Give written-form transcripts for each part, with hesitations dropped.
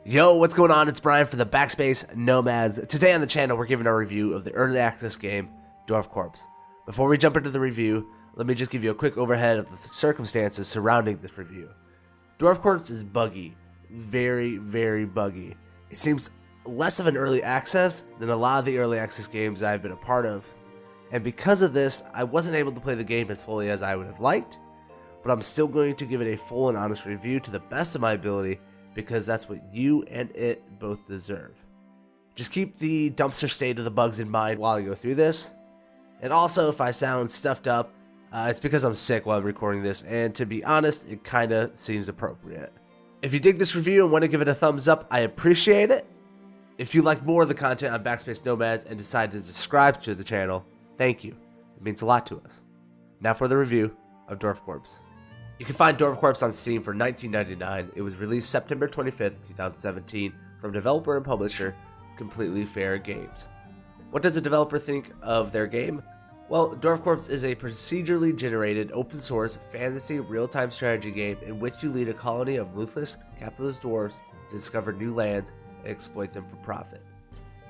Yo, what's going on? It's Brian from the Backspace Nomads. Today on the channel, we're giving a review of the early access game, DwarfCorps. Before we jump into the review, let me just give you a quick overhead of the circumstances surrounding this review. DwarfCorps is buggy. Very, very buggy. It seems less of an early access than a lot of the early access games I've been a part of. And because of this, I wasn't able to play the game as fully as I would have liked, but I'm still going to give it a full and honest review to the best of my ability, because that's what you and it both deserve. Just keep the dumpster state of the bugs in mind while I go through this. And also, if I sound stuffed up, it's because I'm sick while I'm recording this, and to be honest, it kinda seems appropriate. If you dig this review and want to give it a thumbs up, I appreciate it. If you like more of the content on Backspace Nomads and decide to subscribe to the channel, thank you. It means a lot to us. Now for the review of DwarfCorps. You can find DwarfCorps on Steam for $19.99. It was released September 25th, 2017 from developer and publisher Completely Fair Games. What does a developer think of their game? Well, DwarfCorps is a procedurally generated open source fantasy real-time strategy game in which you lead a colony of ruthless capitalist dwarves to discover new lands and exploit them for profit.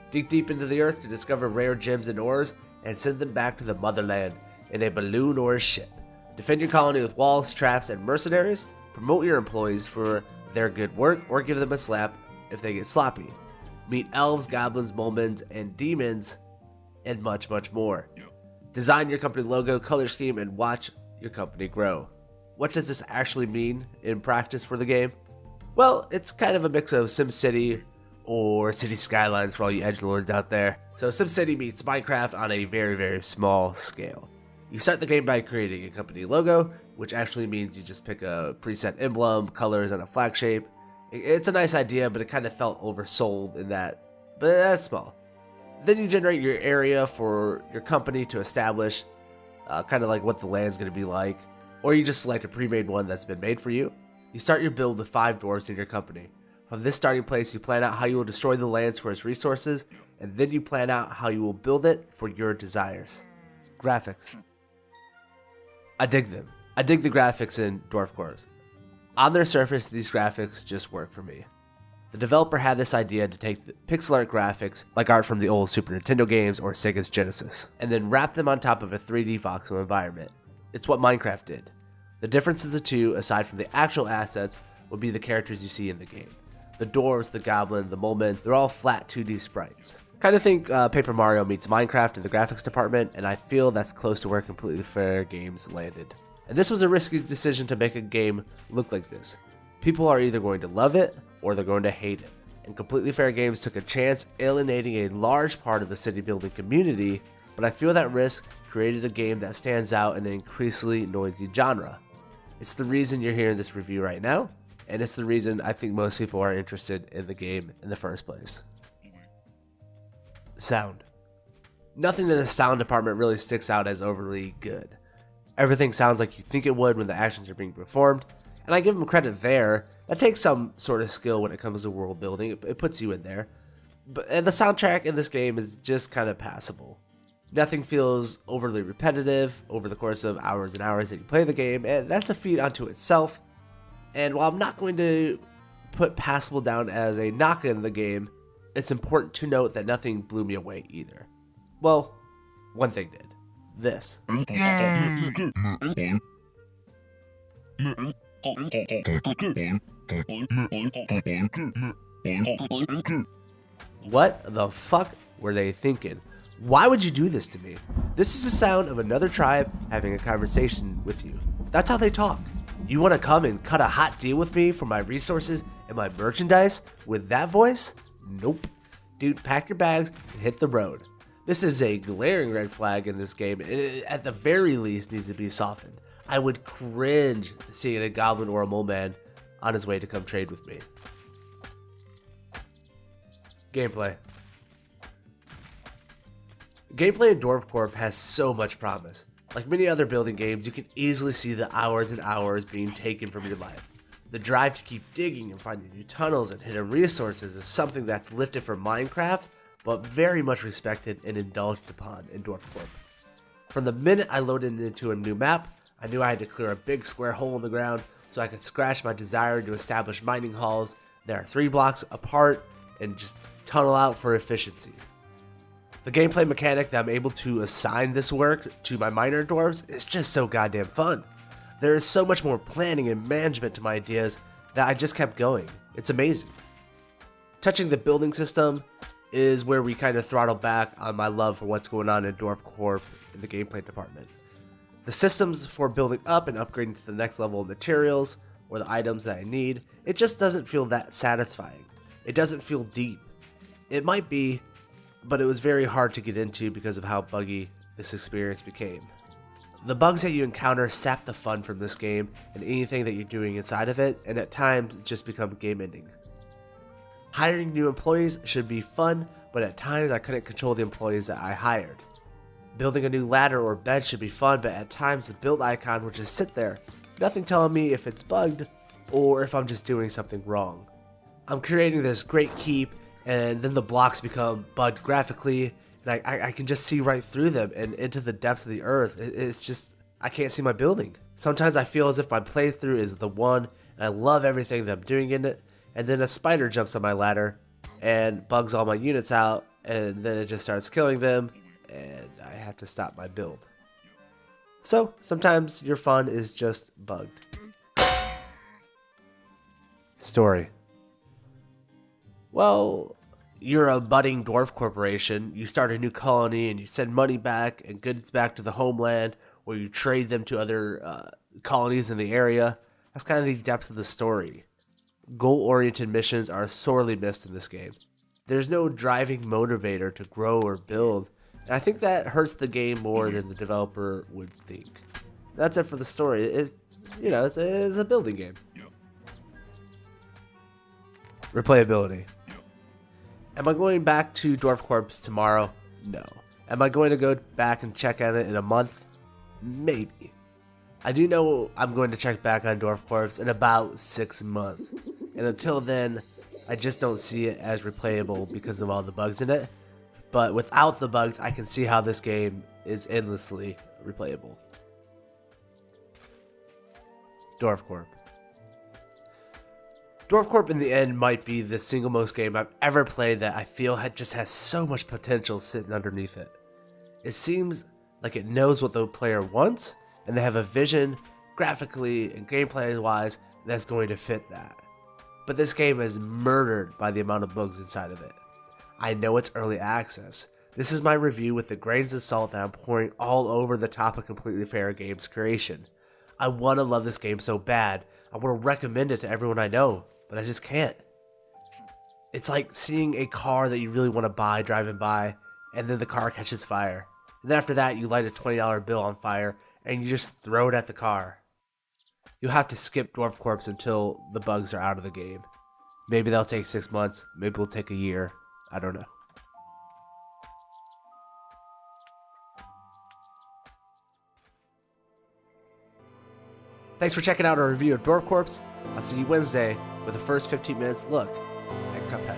Dig deep into the earth to discover rare gems and ores and send them back to the motherland in a balloon or a ship. Defend your colony with walls, traps, and mercenaries. Promote your employees for their good work or give them a slap if they get sloppy. Meet elves, goblins, momens, and demons, and much, much more. Design your company logo, color scheme, and watch your company grow. What does this actually mean in practice for the game? Well, it's kind of a mix of SimCity or City Skylines for all you edgelords out there. So SimCity meets Minecraft on a very, very small scale. You start the game by creating a company logo, which actually means you just pick a preset emblem, colors, and a flag shape. It's a nice idea, but it kind of felt oversold in that, but that's small. Then you generate your area for your company to establish, kind of like what the land's going to be like, or you just select a pre-made one that's been made for you. You start your build with 5 dwarves in your company. From this starting place, you plan out how you will destroy the lands for its resources, and then you plan out how you will build it for your desires. Graphics. I dig them. I dig the graphics in DwarfCorps. On their surface, these graphics just work for me. The developer had this idea to take the pixel art graphics, like art from the old Super Nintendo games or Sega's Genesis, and then wrap them on top of a 3D voxel environment. It's what Minecraft did. The difference of the two, aside from the actual assets, would be the characters you see in the game. The dwarves, the goblin, the moment, they're all flat 2D sprites. Kind of think Paper Mario meets Minecraft in the graphics department, and I feel that's close to where Completely Fair Games landed. And this was a risky decision to make a game look like this. People are either going to love it, or they're going to hate it. And Completely Fair Games took a chance alienating a large part of the city building community, but I feel that risk created a game that stands out in an increasingly noisy genre. It's the reason you're hearing this review right now, and it's the reason I think most people are interested in the game in the first place. Sound. Nothing in the sound department really sticks out as overly good. Everything sounds like you think it would when the actions are being performed, and I give them credit there. That takes some sort of skill when it comes to world building. It puts you in there. And the soundtrack in this game is just kind of passable. Nothing feels overly repetitive over the course of hours and hours that you play the game, and that's a feat unto itself. And while I'm not going to put passable down as a knock in the game, it's important to note that nothing blew me away either. Well, one thing did. This. What the fuck were they thinking? Why would you do this to me? This is the sound of another tribe having a conversation with you. That's how they talk. You want to come and cut a hot deal with me for my resources and my merchandise with that voice? Nope. Dude, pack your bags and hit the road. This is a glaring red flag in this game, and it, at the very least, needs to be softened. I would cringe seeing a goblin or a mole man on his way to come trade with me. Gameplay. Gameplay in DwarfCorp has so much promise. Like many other building games, you can easily see the hours and hours being taken from your life. The drive to keep digging and finding new tunnels and hidden resources is something that's lifted from Minecraft, but very much respected and indulged upon in DwarfCorp. From the minute I loaded into a new map, I knew I had to clear a big square hole in the ground so I could scratch my desire to establish mining halls They are 3 blocks apart and just tunnel out for efficiency. The gameplay mechanic that I'm able to assign this work to my miner dwarves is just so goddamn fun. There is so much more planning and management to my ideas that I just kept going. It's amazing. Touching the building system is where we kind of throttle back on my love for what's going on in DwarfCorp in the gameplay department. The systems for building up and upgrading to the next level of materials or the items that I need, it just doesn't feel that satisfying. It doesn't feel deep. It might be, but it was very hard to get into because of how buggy this experience became. The bugs that you encounter sap the fun from this game and anything that you're doing inside of it, and at times just become game ending. Hiring new employees should be fun, but at times I couldn't control the employees that I hired. Building a new ladder or bed should be fun, but at times the build icon would just sit there, nothing telling me if it's bugged or if I'm just doing something wrong. I'm creating this great keep, and then the blocks become bugged graphically, and I can just see right through them and into the depths of the earth. It's just, I can't see my building. Sometimes I feel as if my playthrough is the one, and I love everything that I'm doing in it, and then a spider jumps on my ladder and bugs all my units out, and then it just starts killing them, and I have to stop my build. So, sometimes your fun is just bugged. Story. Well, you're a budding dwarf corporation, you start a new colony and you send money back and goods back to the homeland, or you trade them to other colonies in the area. That's kind of the depths of the story. Goal-oriented missions are sorely missed in this game. There's no driving motivator to grow or build, and I think that hurts the game more than the developer would think. That's it for the story. It's a building game. Replayability. Am I going back to DwarfCorps tomorrow? No. Am I going to go back and check on it in a month? Maybe. I do know I'm going to check back on DwarfCorps in about 6 months. And until then, I just don't see it as replayable because of all the bugs in it. But without the bugs, I can see how this game is endlessly replayable. DwarfCorp. DwarfCorp in the end might be the single most game I've ever played that I feel just has so much potential sitting underneath it. It seems like it knows what the player wants, and they have a vision, graphically and gameplay wise, that's going to fit that. But this game is murdered by the amount of bugs inside of it. I know it's early access. This is my review with the grains of salt that I'm pouring all over the top of completely Fair Games creation. I want to love this game so bad, I want to recommend it to everyone I know, but I just can't. It's like seeing a car that you really want to buy driving by, and then the car catches fire. And then after that, you light a $20 bill on fire, and you just throw it at the car. You'll have to skip DwarfCorps until the bugs are out of the game. Maybe that'll take 6 months, maybe it'll take a year, I don't know. Thanks for checking out our review of DwarfCorps. I'll see you Wednesday with the first 15 minutes look at Cuphead.